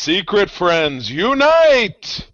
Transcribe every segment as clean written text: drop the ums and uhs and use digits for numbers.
Secret friends, unite!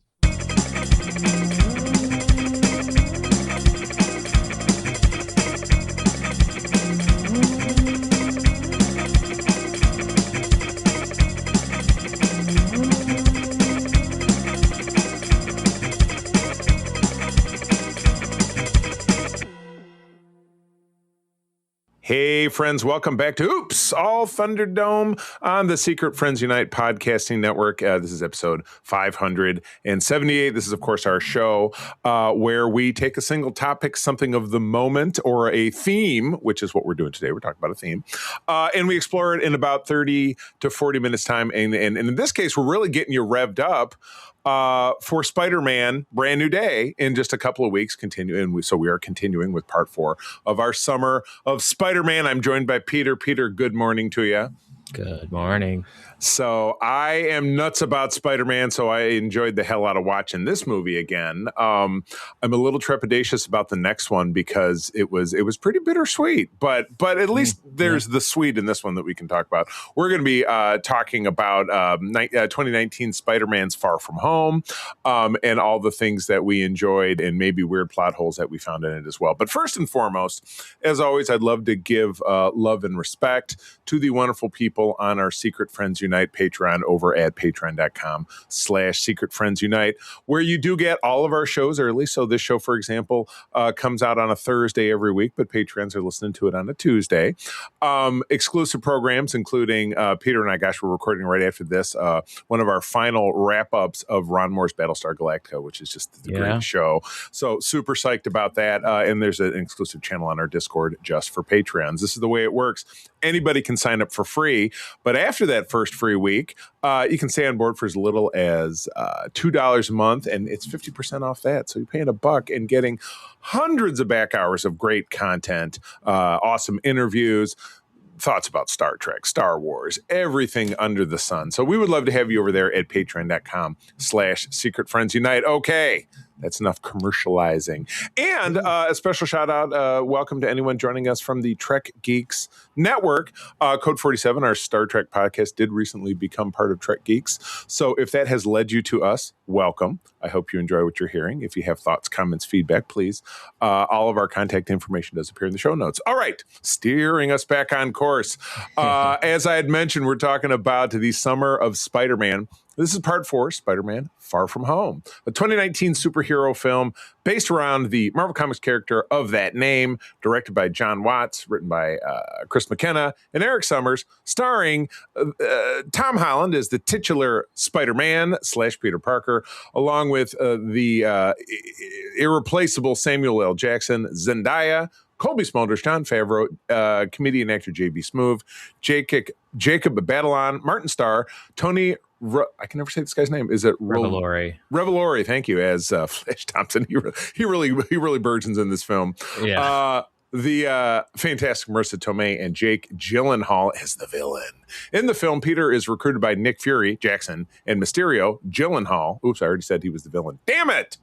Hey, friends, welcome back to Oops, All Thunderdome on the Secret Friends Unite podcasting network. This is episode 578. This is, of course, our show where we take a single topic, something of the moment, or a theme, which is what we're doing today. We're talking about a theme. And we explore it in about 30 to 40 minutes time. And in this case, we're really getting you revved up for Spider-Man Brand New Day in just a couple of weeks. So we are continuing with part 4 of our summer of Spider-Man. I'm joined by Peter. Peter, good morning to you. Good morning. So I am nuts about Spider-Man, so I enjoyed the hell out of watching this movie again. I'm a little trepidatious about the next one because it was pretty bittersweet, but at least there's the sweet in this one that we can talk about. We're going to be talking about 2019 Spider-Man's Far From Home and all the things that we enjoyed and maybe weird plot holes that we found in it as well. But first and foremost, as always, I'd love to give love and respect to the wonderful people on our Secret Friends Unite Patreon over at patreon.com/secretfriendsunite, where you do get all of our shows early. So this show, for example, comes out on a Thursday every week, but Patreons are listening to it on a Tuesday. Exclusive programs, including Peter and I, we're recording right after this, one of our final wrap-ups of Ron Moore's Battlestar Galactica, which is just the great show. So super psyched about that. And there's an exclusive channel on our Discord just for Patreons. This is the way it works. Anybody can sign up for free, but after that first free week, you can stay on board for as little as $2 a month, and it's 50% off that. So you're paying $1 and getting hundreds of back hours of great content, awesome interviews, thoughts about Star Trek, Star Wars, everything under the sun. So we would love to have you over there at patreon.com/secretfriendsunite. Okay. That's enough commercializing. And a special shout out, welcome to anyone joining us from the Trek Geeks Network. Code 47, our Star Trek podcast, did recently become part of Trek Geeks. So if that has led you to us, welcome. I hope you enjoy what you're hearing. If you have thoughts, comments, feedback, please. All of our contact information does appear in the show notes. All right, steering us back on course. As I had mentioned, we're talking about the summer of Spider-Man. This is part 4, Spider-Man Far From Home, a 2019 superhero film based around the Marvel Comics character of that name, directed by John Watts, written by Chris McKenna and Eric Summers, starring Tom Holland as the titular Spider-Man / Peter Parker, along with the irreplaceable Samuel L. Jackson, Zendaya, Colby Smulders, Jon Favreau, comedian actor J.B. Smoove, Jacob Batalon, Martin Starr, Tony... I can never say this guy's name. Is it Revelori? Revelori, thank you. As Flash Thompson, he really burgeons in this film. Yeah. The fantastic Marissa Tomei and Jake Gyllenhaal as the villain. In the film, Peter is recruited by Nick Fury, Jackson, and Mysterio, Gyllenhaal. Oops, I already said he was the villain. Damn it!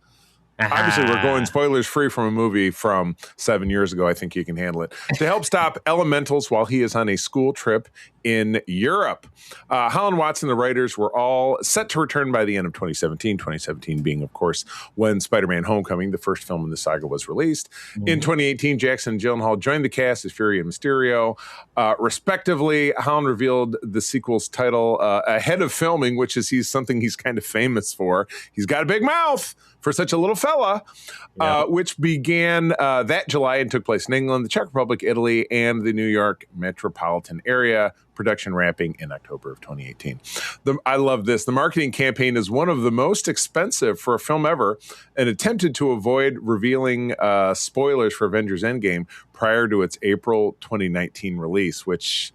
Obviously, we're going spoilers free from a movie from 7 years ago. I think you can handle it. To help stop elementals while he is on a school trip in Europe. Holland, Watson, the writers were all set to return by the end of 2017. 2017 being, of course, when Spider-Man Homecoming, the first film in the saga, was released. In 2018, Jackson and Gyllenhaal joined the cast as Fury and Mysterio, respectively. Holland revealed the sequel's title ahead of filming, which is something he's kind of famous for. He's got a big mouth for such a little fella, which began that July and took place in England, the Czech Republic, Italy, and the New York metropolitan area, production wrapping in October of 2018. I love this. The marketing campaign is one of the most expensive for a film ever and attempted to avoid revealing spoilers for Avengers Endgame prior to its April 2019 release, which...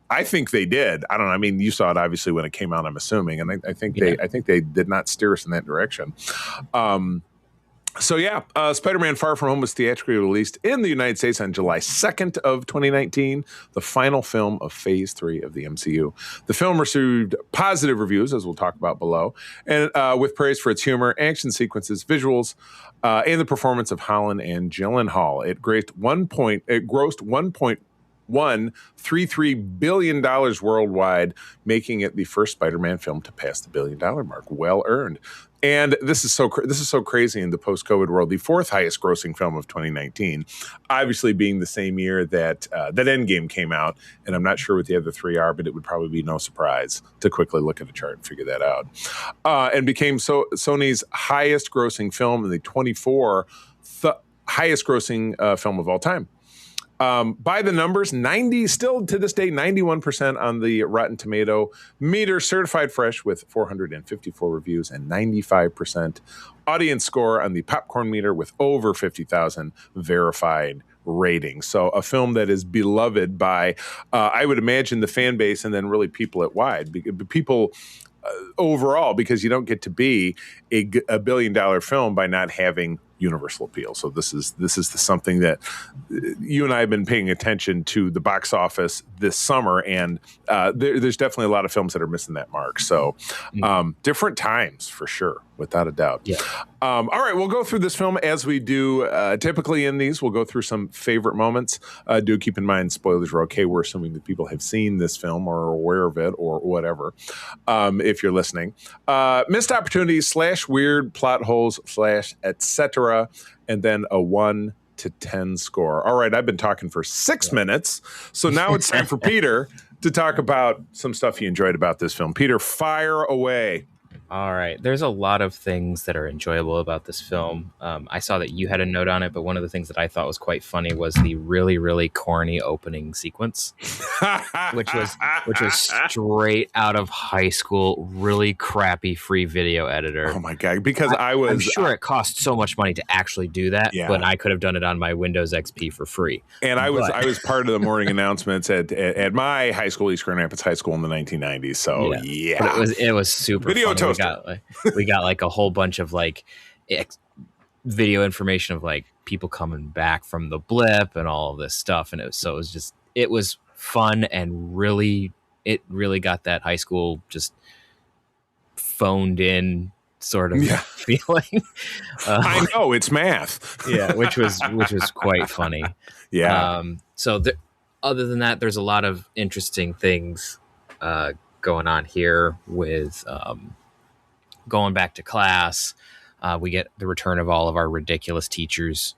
I think they did. I don't know. I mean, you saw it obviously when it came out, I'm assuming, and I think they did not steer us in that direction. Spider-Man Far From Home was theatrically released in the United States on July 2nd of 2019, the final film of Phase 3 of the MCU. The film received positive reviews, as we'll talk about below, and with praise for its humor, action sequences, visuals, and the performance of Holland and Gyllenhaal. It grossed won $33 billion worldwide, making it the first Spider-Man film to pass the $1 billion mark. Well earned. And this is so crazy in the post-COVID world. The fourth highest grossing film of 2019, obviously being the same year that Endgame came out. And I'm not sure what the other three are, but it would probably be no surprise to quickly look at a chart and figure that out. And became Sony's highest grossing film and the 24th highest grossing film of all time. By the numbers, still to this day, 91% on the Rotten Tomato meter, certified fresh with 454 reviews, and 95% audience score on the popcorn meter with over 50,000 verified ratings. So a film that is beloved by, I would imagine, the fan base, and then really people at wide. People overall, because you don't get to be a $1 billion film by not having universal appeal. So this is something that you and I have been paying attention to the box office this summer, and there's definitely a lot of films that are missing that mark. So different times for sure, without a doubt. Yeah. All right, we'll go through this film as we do typically in these. We'll go through some favorite moments. Do keep in mind spoilers are okay. We're assuming that people have seen this film or are aware of it or whatever. If you're listening, missed opportunities / weird plot holes / etc. And then a 1 to 10 score. All right, I've been talking for 6 minutes, so now it's time for Peter to talk about some stuff he enjoyed about this film. Peter, fire away. All right. There's a lot of things that are enjoyable about this film. I saw that you had a note on it, but one of the things that I thought was quite funny was the really, really corny opening sequence, which was straight out of high school, really crappy free video editor. Oh my God, because I'm sure it cost so much money to actually do that, but I could have done it on my Windows XP for free. And I was part of the morning announcements at my high school, East Grand Rapids High School, in the 1990s. So But it was super video funny. toaster. We got like a whole bunch of like video information of like people coming back from the blip and all of this stuff, and it was fun and really got that high school just phoned in sort of feeling. I know it's math. which was quite funny. Other than that, there's a lot of interesting things going on here with going back to class. We get the return of all of our ridiculous teachers.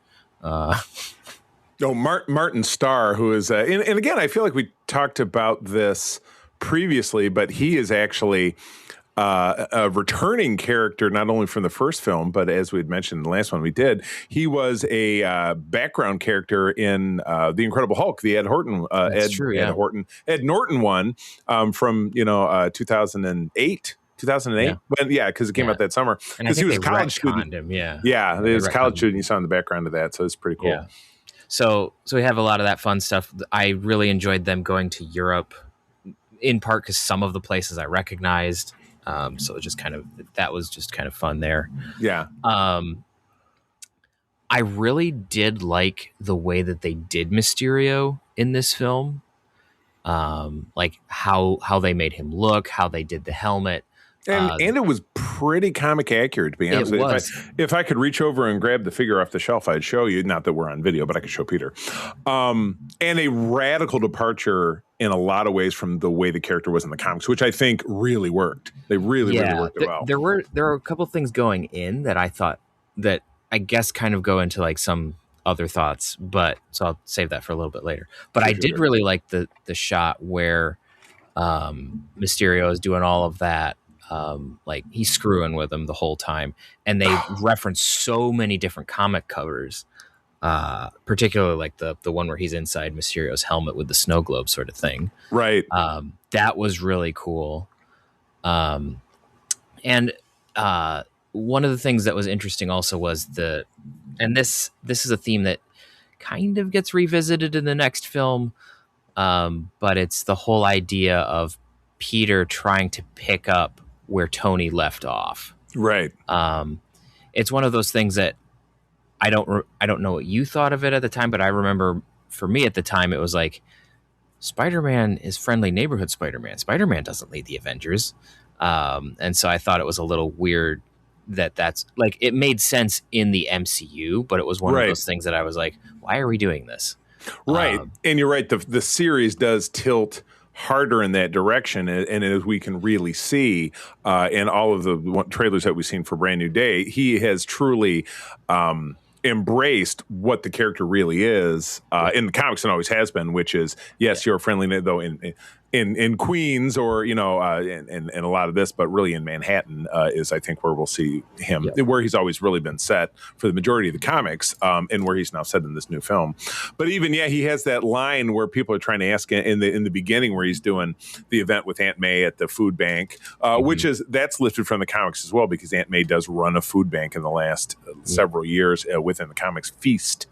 Martin Starr, who is, and again, I feel like we talked about this previously, but he is actually a returning character, not only from the first film, but as we had mentioned in the last one we did, he was a background character in The Incredible Hulk, the Ed Norton one from 2008. 2008, because it came out that summer. Because he was a college student. Him, he was a college student. You saw in the background of that, so it's pretty cool. Yeah. So we have a lot of that fun stuff. I really enjoyed them going to Europe, in part because some of the places I recognized. So it just that was just kind of fun there. Yeah. I really did like the way that they did Mysterio in this film. Like how they made him look, how they did the helmet. And it was pretty comic accurate, to be honest with you. If I could reach over and grab the figure off the shelf, I'd show you. Not that we're on video, but I could show Peter. And a radical departure in a lot of ways from the way the character was in the comics, which I think really worked. They really worked it well. There were a couple things going in that I thought that I guess kind of go into like some other thoughts, so I'll save that for a little bit later. But I did really like the shot where Mysterio is doing all of that. Like he's screwing with them the whole time, and they reference so many different comic covers, particularly like the one where he's inside Mysterio's helmet with the snow globe sort of thing. Right. That was really cool. And one of the things that was interesting also was and this is a theme that kind of gets revisited in the next film, but it's the whole idea of Peter trying to pick up where Tony left off. Right. It's one of those things that I don't know what you thought of it at the time, but I remember for me at the time, it was like, Spider-Man is friendly neighborhood Spider-Man. Spider-Man doesn't lead the Avengers. And so I thought it was a little weird that's like, it made sense in the MCU, but it was one of those things that I was like, why are we doing this? Right. And you're right. The series does tilt harder in that direction. And as we can really see in all of the trailers that we've seen for Brand New Day, he has truly embraced what the character really is in the comics and always has been, which is, yes, you're a friendly, though in Queens or, and a lot of this, but really in Manhattan is, I think, where we'll see him, where he's always really been set for the majority of the comics and where he's now set in this new film. But even, he has that line where people are trying to ask in the beginning where he's doing the event with Aunt May at the food bank, which that's lifted from the comics as well, because Aunt May does run a food bank in the last several years within the comics feast.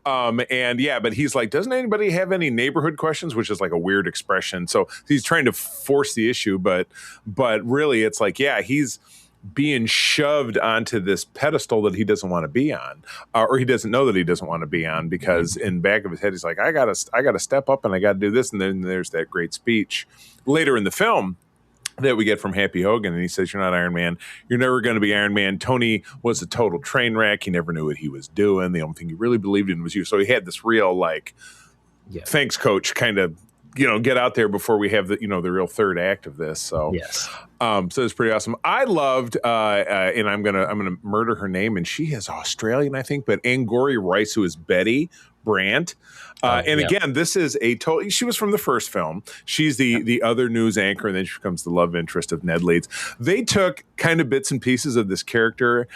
But he's like, doesn't anybody have any neighborhood questions? Which is like a weird expression. So he's trying to force the issue, but really it's like, he's being shoved onto this pedestal that he doesn't want to be on, or he doesn't know that he doesn't want to be on, because in back of his head, he's like, I gotta step up and I gotta do this. And then there's that great speech later in the film that we get from Happy Hogan, and he says, you're not Iron Man. You're never going to be Iron Man. Tony was a total train wreck. He never knew what he was doing. The only thing he really believed in was you. So he had this real, thanks, coach, kind of, get out there before we have the real third act of this. So, so it's pretty awesome. I loved, and I'm gonna murder her name, and she is Australian, I think, but Angourie Rice, who is Betty Brant. Again, this is she was from the first film. She's the other news anchor, and then she becomes the love interest of Ned Leeds. They took kind of bits and pieces of this character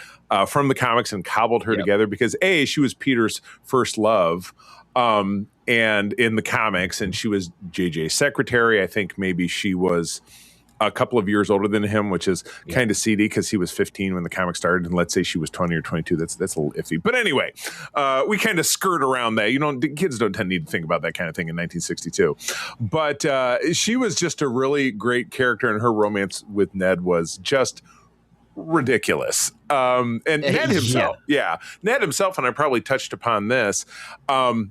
from the comics and cobbled her together because she was Peter's first love. And in the comics, and she was JJ's secretary. I think maybe she was a couple of years older than him, which is kind of seedy because he was 15 when the comic started, and let's say she was 20 or 22. That's a little iffy. But anyway, we kind of skirt around that. Kids don't tend to need to think about that kind of thing in 1962. But she was just a really great character, and her romance with Ned was just ridiculous. And Ned himself, Ned himself, and I probably touched upon this.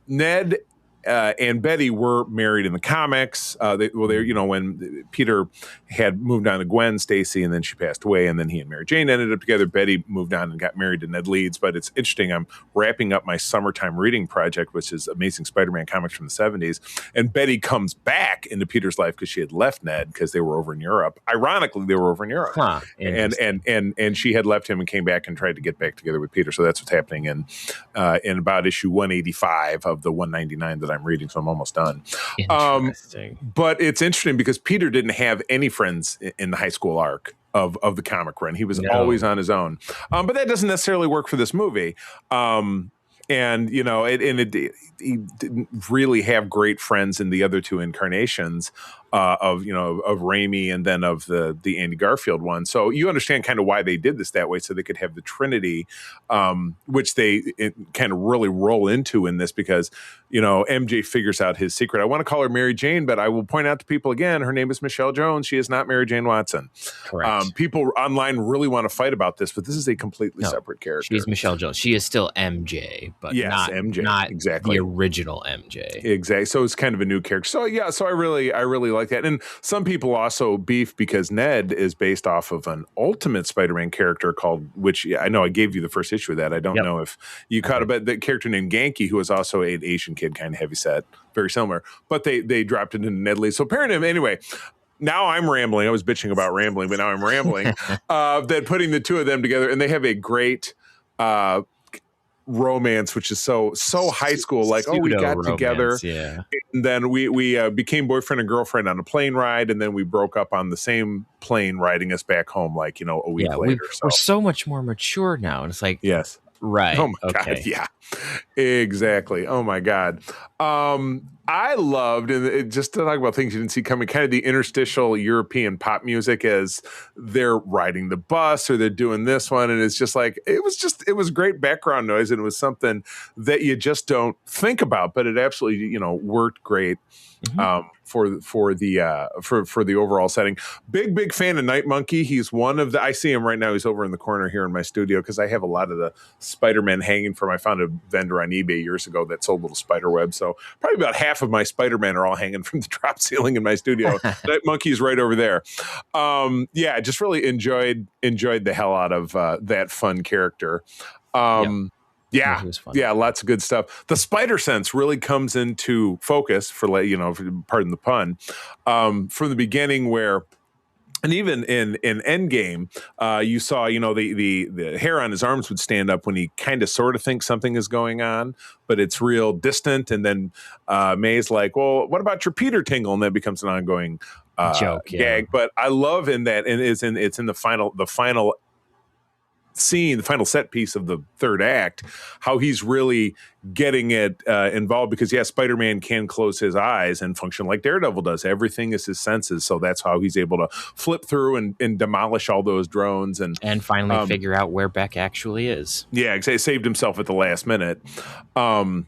Ned and Betty were married in the comics. When Peter had moved on to Gwen Stacy, and then she passed away, and then he and Mary Jane ended up together. Betty moved on and got married to Ned Leeds. But it's interesting. I'm wrapping up my summertime reading project, which is Amazing Spider-Man comics from the 70s. And Betty comes back into Peter's life because she had left Ned because they were over in Europe. Ironically, they were over in Europe, and she had left him and came back and tried to get back together with Peter. So that's what's happening in about issue 185 of the 199 that I'm reading, so I'm almost done. Interesting. But it's interesting because Peter didn't have any friends in the high school arc of the comic run. He was always on his own. But that doesn't necessarily work for this movie. He didn't really have great friends in the other two incarnations of Raimi and then of the Andy Garfield one. So you understand kind of why they did this that way, so they could have the Trinity, which they kind of really roll into in this because, MJ figures out his secret. I want to call her Mary Jane, but I will point out to people again, her name is Michelle Jones. She is not Mary Jane Watson. Correct. People online really want to fight about this, but this is a completely separate character. She's Michelle Jones. She is still MJ, but not MJ, not exactly the original MJ. Exactly. So it's kind of a new character. So I really like that. And some people also beef because Ned is based off of an Ultimate Spider-Man character which I know I gave you the first issue of that. I don't know if you caught about the character named Genki, who was also an Asian kid, kind of heavyset, very similar. But they dropped it into Ned Lee. So apparently, anyway. Now I'm rambling. I was bitching about rambling, but now I'm rambling. That putting the two of them together, and they have a great romance, which is so high school. Like, we got romance, together, and then we became boyfriend and girlfriend on a plane ride, and then we broke up on the same plane, riding us back home. Like, a week later. We're so much more mature now, and it's like, yes. Right. Oh my God. Yeah, exactly. Oh my God. I loved, and just to talk about things you didn't see coming, kind of the interstitial European pop music as they're riding the bus or they're doing this one. And it's just like, it was great background noise. And it was something that you just don't think about, but it absolutely, worked great. For the overall setting. Big fan of Night Monkey. He's one of I see him right now. He's over in the corner here in my studio because I have a lot of the Spider-Man hanging from. I found a vendor on eBay years ago that sold little spider webs. So probably about half of my Spider-Man are all hanging from the drop ceiling in my studio. Night Monkey's right over there. Just really enjoyed the hell out of that fun character. Yeah, he was fun. yeah, lots of good stuff. The spider sense really comes into focus pardon the pun, from the beginning where. And even in Endgame, you saw, the hair on his arms would stand up when he kind of sort of thinks something is going on, but it's real distant. And then May's like, well, what about your Peter tingle? And that becomes an ongoing joke gag. But I love in that, and it's in the final scene, the final set piece of the third act, how he's really getting it involved because Spider-Man can close his eyes and function like Daredevil does. Everything is his senses, so that's how he's able to flip through and demolish all those drones and finally figure out where Beck actually is. Yeah, he saved himself at the last minute.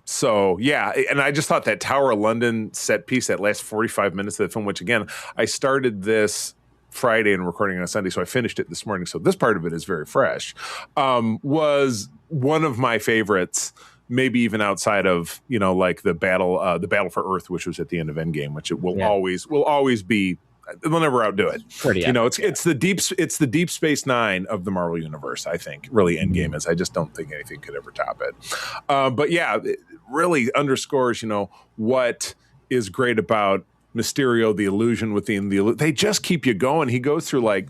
So yeah, and I just thought that Tower of London set piece, that last 45 minutes of the film, which again, I started this Friday and recording on a Sunday, so I finished it this morning. So this part of it is very fresh. Was one of my favorites, maybe even outside of like the battle for Earth, which was at the end of Endgame, which it will always be. They'll never outdo it. It's the Deep Space Nine of the Marvel universe. I think really Endgame is. I just don't think anything could ever top it. But yeah, it really underscores what is great about Mysterio, the illusion within the they just keep you going. He goes through like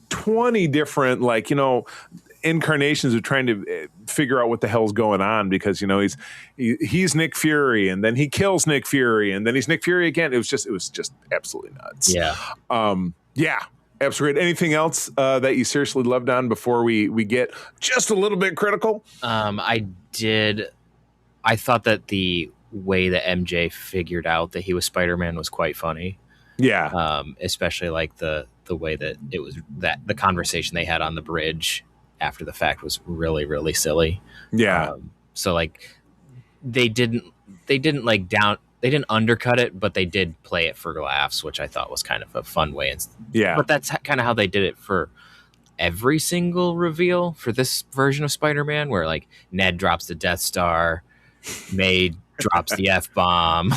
20 different incarnations of trying to figure out what the hell's going on because he's Nick Fury and then he kills Nick Fury and then he's Nick Fury again. It was just absolutely nuts. Yeah, absolutely. Anything else that you seriously loved on before we get just a little bit critical? I thought that the way that MJ figured out that he was Spider-Man was quite funny. Yeah. Especially like the way that it was, that the conversation they had on the bridge after the fact was really, really silly. Yeah. So like they didn't undercut it, but they did play it for laughs, which I thought was kind of a fun way. Yeah. But that's kind of how they did it for every single reveal for this version of Spider-Man, where like Ned drops the Death Star, May drops the F-bomb,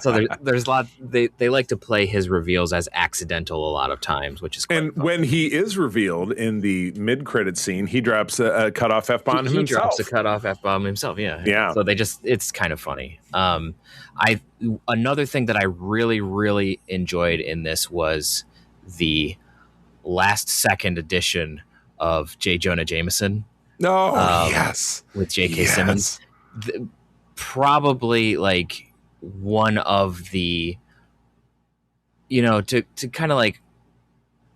So there's a lot. They like to play his reveals as accidental a lot of times, which is quite fun. When he is revealed in the mid-credit scene, he drops a cut-off F-bomb himself. He drops a cut-off F-bomb himself, yeah. So it's kind of funny. Another thing that I really, really enjoyed in this was the last second edition of J. Jonah Jameson. Yes. With J.K. Simmons. Probably like one of the, to kind of like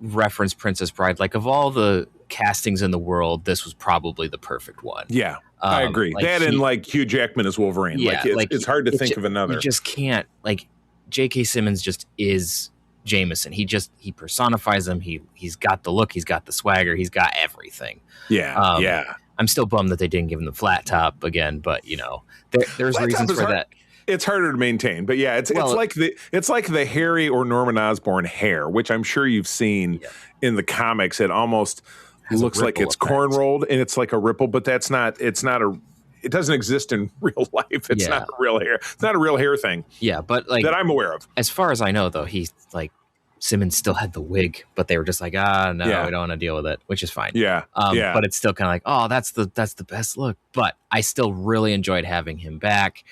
reference Princess Bride, like of all the castings in the world, this was probably the perfect one. Yeah, I agree. Like that and like Hugh Jackman as Wolverine. Yeah, it's hard to think of another. You just can't, like J.K. Simmons just is Jameson. He personifies him. He's got the look, he's got the swagger, he's got everything. Yeah. I'm still bummed that they didn't give him the flat top again, but there's reasons for that. It's harder to maintain, but yeah, it's like the Harry or Norman Osborn hair, which I'm sure you've seen in the comics. It almost looks like it's corn rolled and it's like a ripple, but it doesn't exist in real life. It's not a real hair. It's not a real hair thing. Yeah, but like that I'm aware of. As far as I know, though, he's like Simmons still had the wig, but they were just like, we don't want to deal with it, which is fine. Yeah. But it's still kind of like, oh, that's the best look. But I still really enjoyed having him back.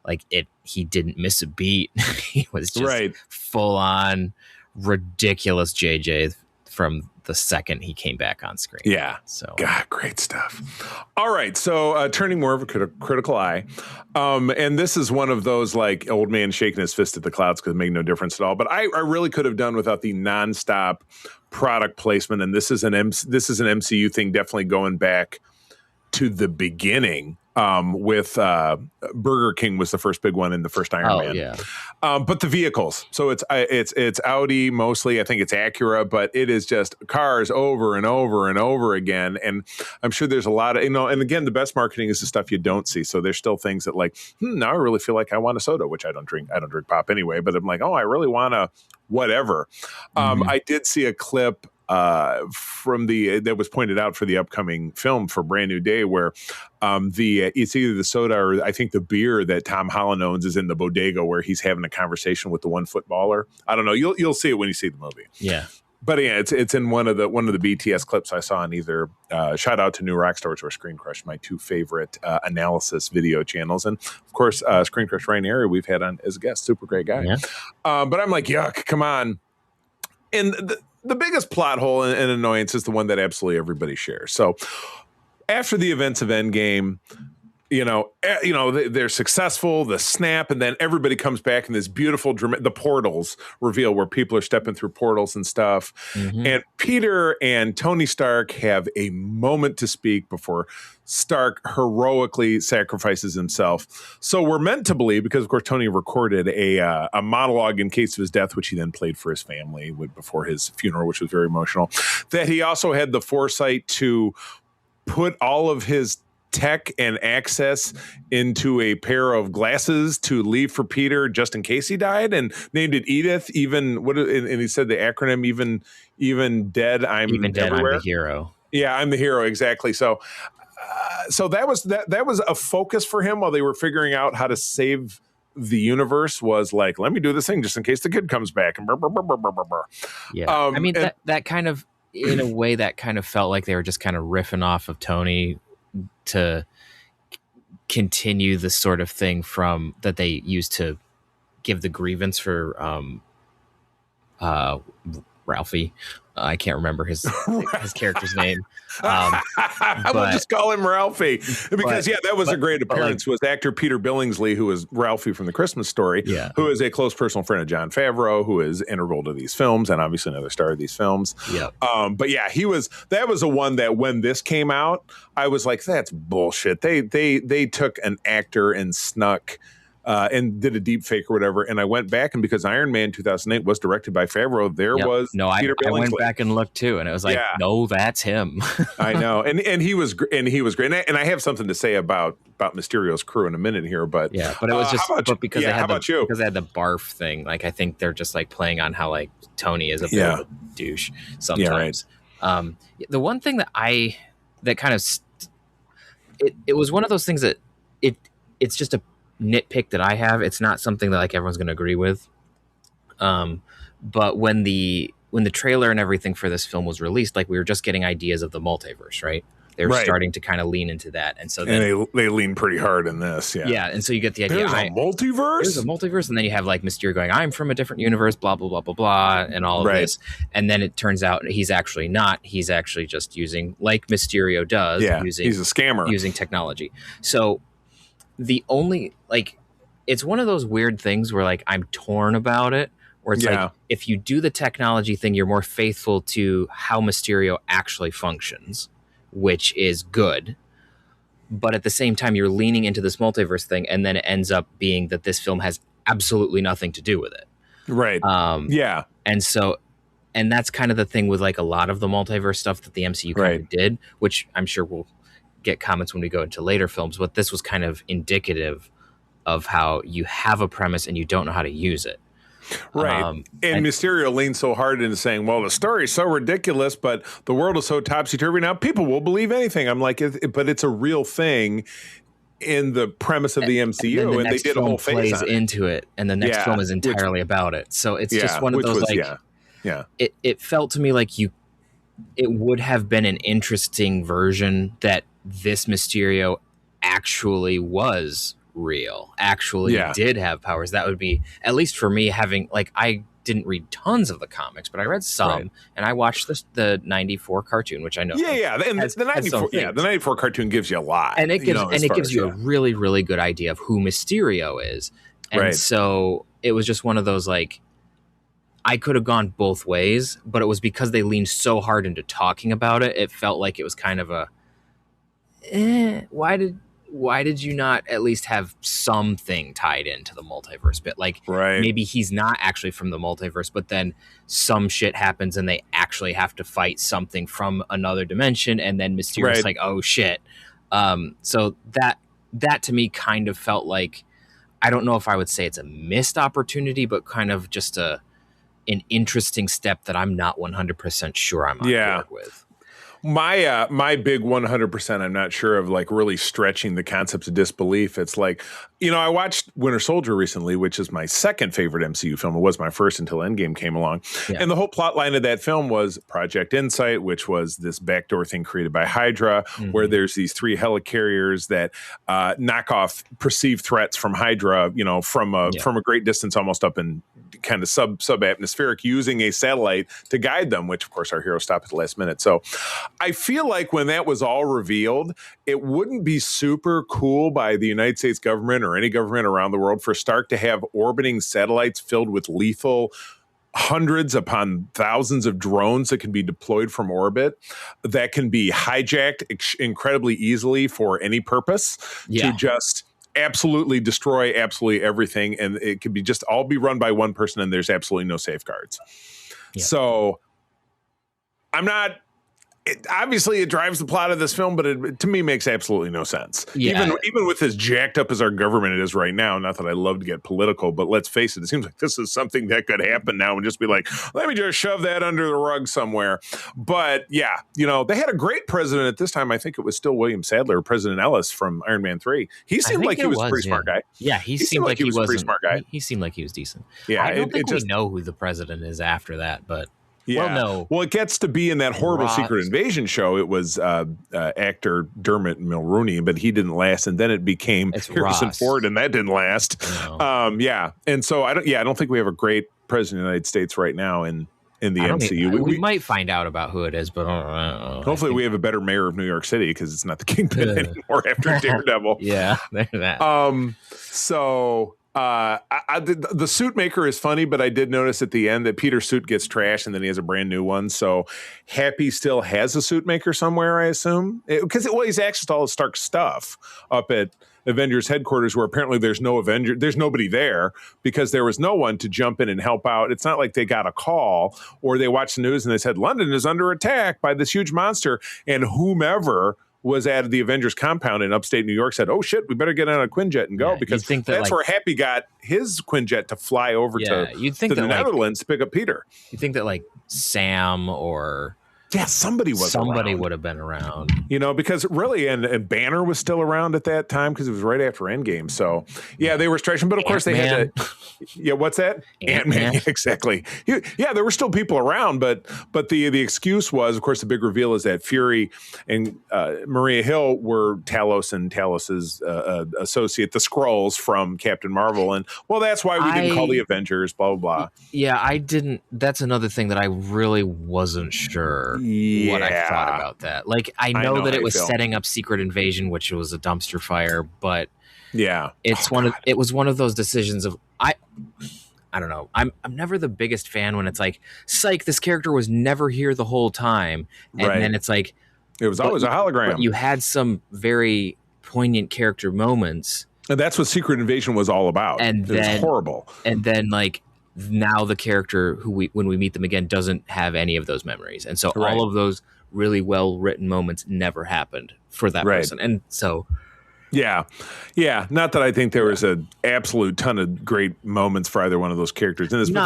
Like he didn't miss a beat. He was just full on ridiculous JJ from the second he came back on screen. Yeah. So God, great stuff. All right. So turning more of a critical eye. And this is one of those like old man shaking his fist at the clouds because it made no difference at all. But I really could have done without the nonstop product placement. And this is an MCU thing, definitely going back to the beginning. With Burger King was the first big one in the first Iron Man. Yeah. But the vehicles, so it's Audi mostly. I think it's Acura, but it is just cars over and over and over again. And I'm sure there's a lot of And again, the best marketing is the stuff you don't see. So there's still things that like, now I really feel like I want a soda, which I don't drink. I don't drink pop anyway. But I'm like, I really want a whatever. I did see a clip that was pointed out for the upcoming film for Brand New Day, where it's either the soda or I think the beer that Tom Holland owns is in the bodega where he's having a conversation with the one footballer. I don't know. You'll see it when you see the movie. Yeah. But yeah, it's in one of the BTS clips I saw on either shout out to New Rock Stars or Screen Crush, my two favorite analysis video channels, and of course Screen Crush Ryan Area we've had on as a guest, super great guy. Yeah. But I'm like, yuck, come on. And the biggest plot hole and annoyance is the one that absolutely everybody shares. So after the events of Endgame, they're successful, the snap, and then everybody comes back in this beautiful, the portals reveal where people are stepping through portals and stuff. Mm-hmm. And Peter and Tony Stark have a moment to speak before Stark heroically sacrifices himself. So we're meant to believe, because of course Tony recorded a monologue in case of his death, which he then played for his family before his funeral, which was very emotional, that he also had the foresight to put all of his tech and access into a pair of glasses to leave for Peter just in case he died, and named it Edith. And he said the acronym even dead. I'm everywhere. I'm the hero. Yeah, I'm the hero. Exactly. So that was a focus for him while they were figuring out how to save the universe. Was like, let me do this thing just in case the kid comes back. And yeah, I mean that kind of, in a way, that kind of felt like they were just kind of riffing off of Tony to continue the sort of thing from that they used to give the grievance for Ralphie. I can't remember his character's name. I will just call him Ralphie because that was a great appearance. Was actor Peter Billingsley, who was Ralphie from The Christmas Story, who is a close personal friend of Jon Favreau, who is integral to these films and obviously another star of these films. Yeah. But yeah, that was a one that when this came out, I was like, that's bullshit. They took an actor and snuck and did a deep fake or whatever. And I went back, and because Iron Man 2008 was directed by Favreau, Peter Billingsley. I went back and looked too, and it was like, no, that's him. I know, and he was great, and I have something to say about Mysterio's crew in a minute here, but it was just because they had because they had the barf thing. Like, I think they're just like playing on how like Tony is a bit of a douche sometimes. Yeah, right. The one thing that kind of it was one of those things that it's just a nitpick that I have. It's not something that like everyone's going to agree with. But when the trailer and everything for this film was released, like, we were just getting ideas of the multiverse, right? They were starting to kind of lean into that, and so then they lean pretty hard in this, yeah. And so you get the idea. There's a multiverse. There's a multiverse, and then you have like Mysterio going, "I'm from a different universe," blah blah blah blah blah, and all of this. And then it turns out he's actually not. He's actually just using, like Mysterio does. Yeah, he's a scammer using technology. So the only, like, it's one of those weird things where like I'm torn about it. Where it's like, if you do the technology thing, you're more faithful to how Mysterio actually functions, which is good. But at the same time, you're leaning into this multiverse thing, and then it ends up being that this film has absolutely nothing to do with it. Right. And that's kind of the thing with like a lot of the multiverse stuff that the MCU kind of did, which I'm sure we'll get comments when we go into later films. But this was kind of indicative of how you have a premise and you don't know how to use it. Right. And Mysterio leans so hard into saying, well, the story is so ridiculous, but the world is so topsy-turvy now, people will believe anything. I'm like, but it's a real thing in the premise of the MCU, and they did a whole phase on it. Into it, and the next film is entirely about it. So it's just one of those, it felt to me like it would have been an interesting version that this Mysterio actually was real, did have powers. That would be, at least for me, having, like, I didn't read tons of the comics, but I read some, and I watched the 94 cartoon, which I know and the 94 cartoon gives you a lot, and it gives you a really, really good idea of who Mysterio is. And so it was just one of those, like, I could have gone both ways, but it was because they leaned so hard into talking about it, it felt like it was kind of a why did you not at least have something tied into the multiverse bit? Like, maybe he's not actually from the multiverse, but then some shit happens and they actually have to fight something from another dimension, and then Mysterio's like, oh shit. So that to me kind of felt like, I don't know if I would say it's a missed opportunity, but kind of just an interesting step that I'm not 100% sure I'm on board with. My big 100%, I'm not sure of, like, really stretching the concept of disbelief. It's like, I watched Winter Soldier recently, which is my second favorite MCU film. It was my first until Endgame came along. Yeah. And the whole plot line of that film was Project Insight, which was this backdoor thing created by Hydra, where there's these 3 helicarriers that knock off perceived threats from Hydra, from a great distance, almost up in kind of sub-atmospheric, using a satellite to guide them, which, of course, our heroes stopped at the last minute. So I feel like when that was all revealed, it wouldn't be super cool by the United States government or any government around the world for Stark to have orbiting satellites filled with lethal hundreds upon thousands of drones that can be deployed from orbit, that can be hijacked incredibly easily for any purpose to just absolutely destroy absolutely everything. And it could be just all be run by one person and there's absolutely no safeguards. Yeah. So I'm not... obviously, it drives the plot of this film, but it, to me, makes absolutely no sense. Yeah. Even with as jacked up as our government is right now, not that I love to get political, but let's face it, it seems like this is something that could happen now and just be like, let me just shove that under the rug somewhere. But yeah, they had a great president at this time. I think it was still William Sadler, President Ellis from Iron Man 3. He seemed like he was a pretty smart guy. Yeah, he seemed like he was a pretty smart guy. He seemed like he was decent. Yeah, I don't think we know who the president is after that, but... Yeah. Well, no. Well, it gets to be in that horrible Secret Invasion show. It was actor Dermot Mulroney, but he didn't last, and then it became Harrison Ford, and that didn't last. No. And so I don't think we have a great president of the United States right now in the MCU. We might find out about who it is, but hopefully we have a better mayor of New York City because it's not the Kingpin anymore after Daredevil. Yeah, there's that. So. The suit maker is funny, but I did notice at the end that Peter's suit gets trashed and then he has a brand new one. So Happy still has a suit maker somewhere, I assume, because he's access to all the Stark stuff up at Avengers headquarters, where apparently there's nobody there because there was no one to jump in and help out. It's not like they got a call or they watched the news and they said London is under attack by this huge monster, and whomever was at the Avengers compound in upstate New York said, oh shit, we better get on a Quinjet and go, because that's where Happy got his Quinjet to fly over to the Netherlands to pick up Peter. You think that like Sam or somebody would have been around, because really, and Banner was still around at that time because it was right after Endgame. So they were stretching, but of course they had to. What's that? Ant-Man. Exactly. There were still people around, but the excuse was, of course, the big reveal is that Fury and Maria Hill were Talos and Talos's associate, the Skrulls from Captain Marvel, and that's why we didn't call the Avengers. Blah blah blah. Yeah, I didn't. That's another thing that I really wasn't sure. What I thought about that. Like, I know that it was setting up Secret Invasion, which was a dumpster fire, but it was one of those decisions of I don't know. I'm never the biggest fan when it's like, psych, this character was never here the whole time, and then it's like it was always a hologram. But you had some very poignant character moments, and that's what Secret Invasion was all about. And it was horrible. And then like. Now the character when we meet them again doesn't have any of those memories, and so all of those really well written moments never happened for that person. And so not that I think there was an absolute ton of great moments for either one of those characters in this, but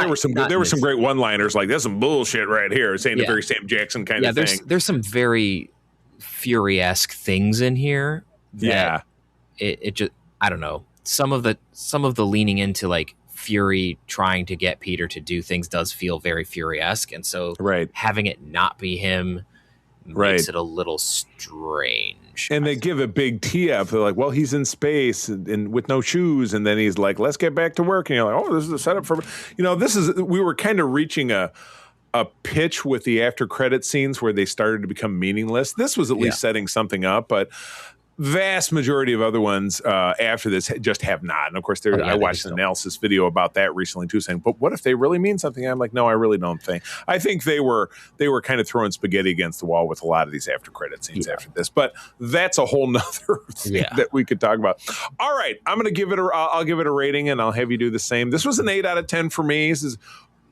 there were some great one-liners, like that's some bullshit right here, saying the very Sam Jackson kind of thing. There's some very Fury-esque things in here that it just, I don't know, some of the leaning into like Fury trying to get Peter to do things does feel very Fury-esque, and so having it not be him makes it a little strange. And they give a big tee up. They're like, well, he's in space and with no shoes, and then he's like, let's get back to work. And you're like, oh, this is a setup for we were kind of reaching a pitch with the after credit scenes where they started to become meaningless. This was at least setting something up, but vast majority of other ones after this just have not. And of course, I watched an analysis video about that recently too, saying, but what if they really mean something? I'm like, no, I really don't think. I think they were kind of throwing spaghetti against the wall with a lot of these after credit scenes after this. But that's a whole nother thing that we could talk about. All right, I'm going to give it I'll give it a rating, and I'll have you do the same. This was an 8 out of 10 for me. This is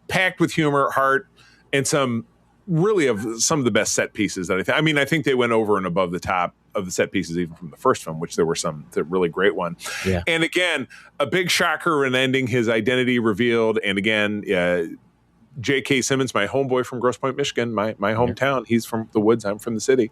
packed with humor, heart, and some of the best set pieces that I think they went over and above the top of the set pieces even from the first film, which there were some really great one. Yeah. And again, a big shocker in ending, his identity revealed, and again, J.K. Simmons, my homeboy from Grosse Pointe, Michigan, my hometown. He's from the woods. I'm from the city.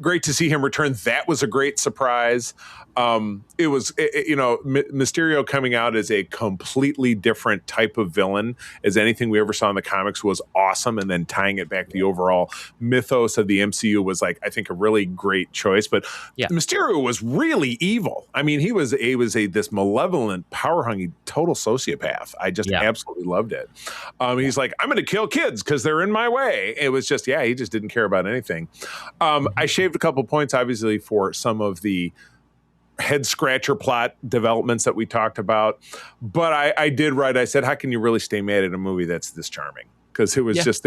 Great to see him return. That was a great surprise. It was, Mysterio coming out as a completely different type of villain as anything we ever saw in the comics was awesome. And then tying it back to the overall mythos of the MCU was I think a really great choice. But Mysterio was really evil. I mean, he was this malevolent, power-hungry, total sociopath. I just absolutely loved it. He's like, I'm going to kill kids because they're in my way. It was just, he just didn't care about anything. I shaved a couple points, obviously, for some of the head scratcher plot developments that we talked about. But I did write, I said, how can you really stay mad at a movie that's this charming? Because there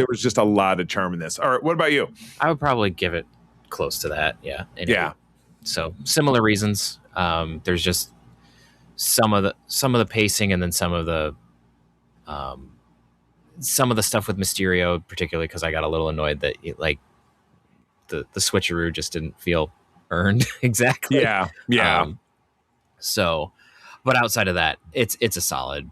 was just a lot of charm in this. All right, what about you? I would probably give it close to that. Yeah. So similar reasons. There's just some of the pacing, and then some of the stuff with Mysterio, particularly because I got a little annoyed that the switcheroo just didn't feel earned exactly. Yeah. So, but outside of that, it's a solid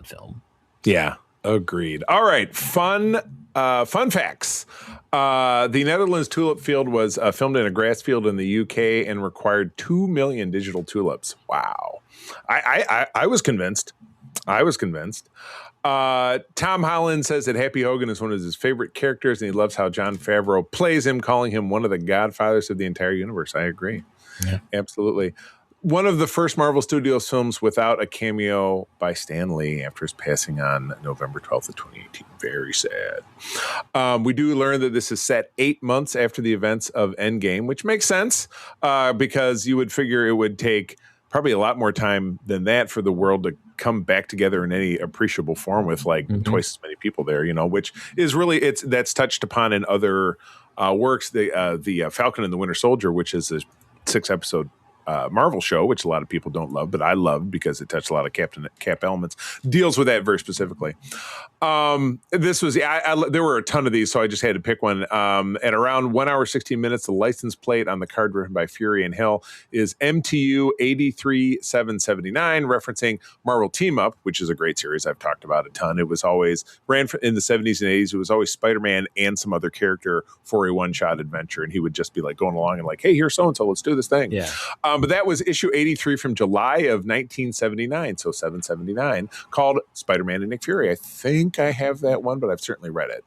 film. Yeah, agreed. All right, fun facts. The Netherlands tulip field was filmed in a grass field in the UK and required 2 million digital tulips. Wow. I was convinced. Tom Holland says that Happy Hogan is one of his favorite characters, and he loves how Jon Favreau plays him, calling him one of the godfathers of the entire universe. I agree. Yeah. Absolutely. One of the first Marvel Studios films without a cameo by Stan Lee after his passing on November 12th of 2018. Very sad. We do learn that this is set 8 months after the events of Endgame, which makes sense because you would figure it would take probably a lot more time than that for the world to come back together in any appreciable form with twice as many people there, which is really, that's touched upon in other works. The Falcon and the Winter Soldier, which is a 6-episode Marvel show, which a lot of people don't love, but I loved because it touched a lot of Cap elements, deals with that very specifically. This was, there were a ton of these, so I just had to pick one. At around 1 hour, 16 minutes, the license plate on the card written by Fury and Hill is MTU 83779, referencing Marvel Team Up, which is a great series I've talked about a ton. It was always, ran in the 70s and 80s. It was always Spider-Man and some other character for a one-shot adventure, and he would just be going along and hey, here's so-and-so, let's do this thing. Yeah. But that was issue 83 from July of 1979, so 779, called Spider-Man and Nick Fury. I think I have that one, but I've certainly read it.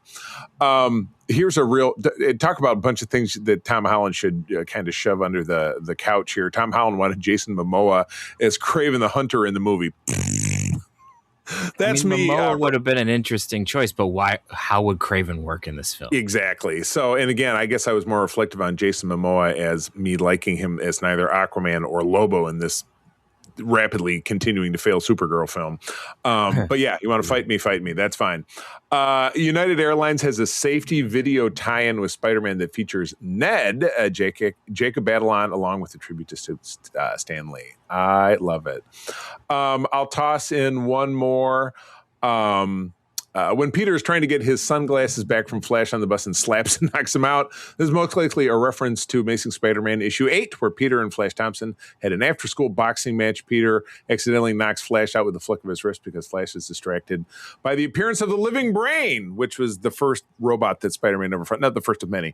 Here's a real talk about a bunch of things that Tom Holland should kind of shove under the couch here. Tom Holland wanted Jason Momoa as Kraven the Hunter in the movie. That's me. Momoa would have been an interesting choice, but why? How would Kraven work in this film? Exactly. So, and again, I guess I was more reflective on Jason Momoa as me liking him as neither Aquaman or Lobo in this rapidly continuing to fail Supergirl film. But yeah, you want to fight me. That's fine. United Airlines has a safety video tie-in with Spider-Man that features Ned, Jacob Batalon, along with a tribute to Stan Lee. I love it. I'll toss in one more. When Peter is trying to get his sunglasses back from Flash on the bus and slaps and knocks him out, this is most likely a reference to Amazing Spider-Man issue 8, where Peter and Flash Thompson had an after-school boxing match. Peter accidentally knocks Flash out with the flick of his wrist because Flash is distracted by the appearance of the Living Brain, which was the first robot that Spider-Man ever fought. Not the first of many.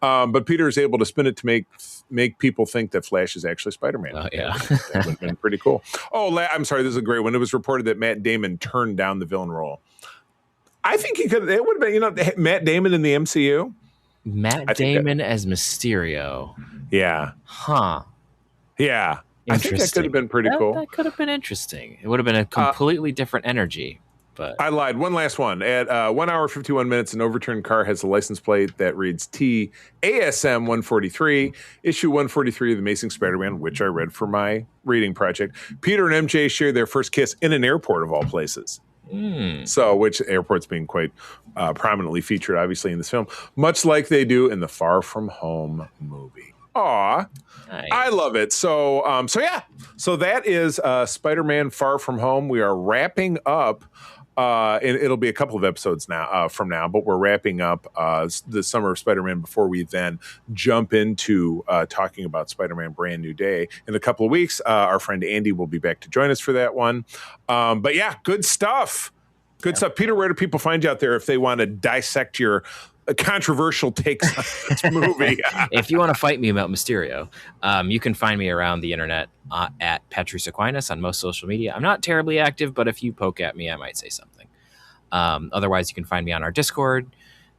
But Peter is able to spin it to make people think that Flash is actually Spider-Man. Yeah. That would have been pretty cool. I'm sorry, this is a great one. It was reported that Matt Damon turned down the villain role. I think he could. It would have been, Matt Damon in the MCU. Matt Damon as Mysterio. Yeah. Huh. Yeah. I think that could have been pretty cool. That could have been interesting. It would have been a completely different energy. But I lied. One last one. At 1 hour, 51 minutes, an overturned car has a license plate that reads TASM 143, issue 143 of The Amazing Spider-Man, which I read for my reading project. Peter and MJ share their first kiss in an airport of all places. So, which airport's being quite prominently featured, obviously, in this film, much like they do in the Far From Home movie. Aw, nice. I love it. So that is Spider-Man Far From Home. We are wrapping up. And it'll be a couple of episodes now from now, but we're wrapping up the Summer of Spider-Man before we then jump into talking about Spider-Man Brand New Day. In a couple of weeks, our friend Andy will be back to join us for that one. But yeah, good stuff. Good stuff. Peter, where do people find you out there if they want to dissect your controversial takes on this movie? If you want to fight me about Mysterio, you can find me around the internet at Patrice Aquinas on most social media. I'm not terribly active, but if you poke at me, I might say something. Otherwise, you can find me on our Discord.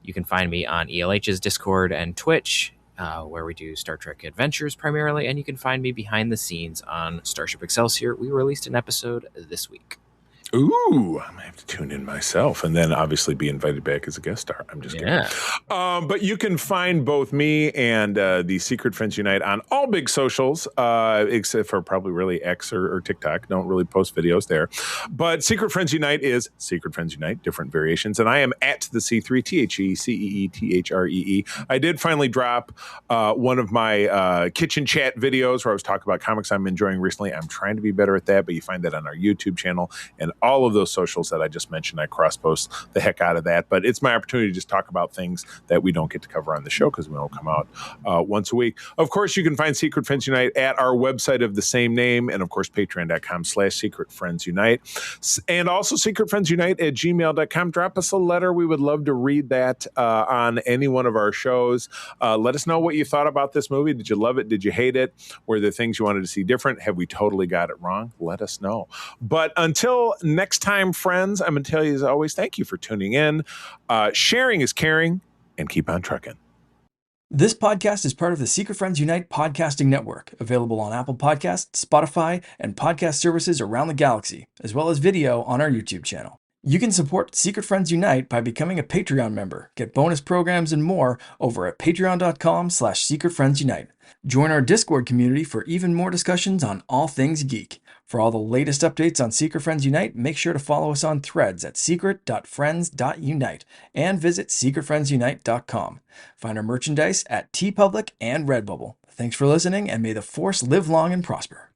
You can find me on ELH's Discord and Twitch, where we do Star Trek Adventures primarily. And you can find me behind the scenes on Starship Excelsior. We released an episode this week. Ooh, I'm going to have to tune in myself and then obviously be invited back as a guest star. I'm just kidding. But you can find both me and the Secret Friends Unite on all big socials, except for probably really X or TikTok. Don't really post videos there. But Secret Friends Unite is Secret Friends Unite, different variations. And I am at the C3, THECEETHREE. I did finally drop one of my kitchen chat videos where I was talking about comics I'm enjoying recently. I'm trying to be better at that, but you find that on our YouTube channel and all of those socials that I just mentioned. I cross-post the heck out of that. But it's my opportunity to just talk about things that we don't get to cover on the show because we don't come out once a week. Of course, you can find Secret Friends Unite at our website of the same name. And of course, patreon.com/Secret Friends Unite. And also secretfriendsunite@gmail.com. Drop us a letter. We would love to read that on any one of our shows. Let us know what you thought about this movie. Did you love it? Did you hate it? Were there things you wanted to see different? Have we totally got it wrong? Let us know. But until next time, friends, I'm going to tell you as always, thank you for tuning in. Sharing is caring, and keep on trucking. This podcast is part of the Secret Friends Unite podcasting network, available on Apple Podcasts, Spotify, and podcast services around the galaxy, as well as video on our YouTube channel. You can support Secret Friends Unite by becoming a Patreon member, get bonus programs and more over at patreon.com/secretfriendsunite. Join our Discord community for even more discussions on all things geek. For all the latest updates on Secret Friends Unite, make sure to follow us on Threads at secret.friends.unite and visit secretfriendsunite.com. Find our merchandise at TeePublic and Redbubble. Thanks for listening, and may the Force live long and prosper.